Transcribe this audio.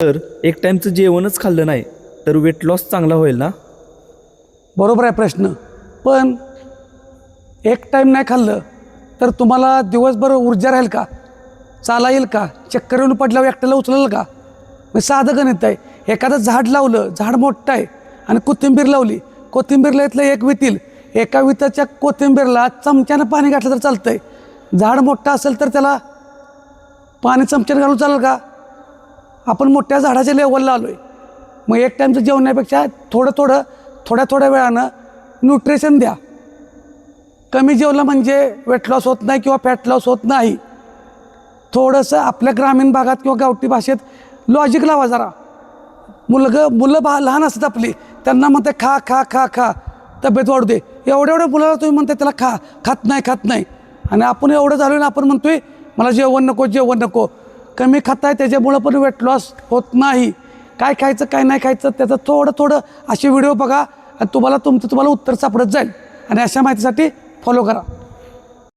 तर एक टाईमचं जेवणच खाल्लं नाही तर वेट लॉस चांगला होईल ना? बरोबर आहे प्रश्न. पण एक टाईम नाही खाल्लं तर तुम्हाला दिवसभर ऊर्जा राहील का? चाला येईल का? चक्कर येऊन पडल्यावर एकट्याला उचलेल का? मग साधं गणित आहे. एखादं झाड लावलं, झाड मोठं आहे आणि कोथिंबीर लावली, कोथिंबीरला इथलं एक वितील, एका विताच्या कोथिंबीरला चमच्यानं पाणी घातलं तर चालतंय. झाड मोठं असेल तर त्याला पाणी चमच्यानं घालून चालेल का? आपण मोठ्या झाडाच्या लेवलला आलो आहे. मग एक टाईमचं जेवण्यापेक्षा थोड्या थोड्या वेळानं न्यूट्रिशन द्या. कमी जेवलं म्हणजे वेट लॉस होत नाही किंवा फॅट लॉस होत नाही. थोडंसं आपल्या ग्रामीण भागात किंवा गावठी भाषेत लॉजिक लावा जरा. मुलं लहान असतात आपली, त्यांना म्हणते खा खा खा खा तब्येत वाढू दे. एवढ्या मुलाला तुम्ही म्हणते त्याला खात नाही आणि आपण एवढं झालो ना, आपण म्हणतोय मला जेवण नको. कमी खाताय त्याच्यामुळं पण वेट लॉस होत नाही. काय खायचं काय नाही खायचं त्याचं थोडं असे व्हिडिओ बघा आणि तुम्हाला उत्तर सापडत जाईल. आणि अशा माहितीसाठी फॉलो करा.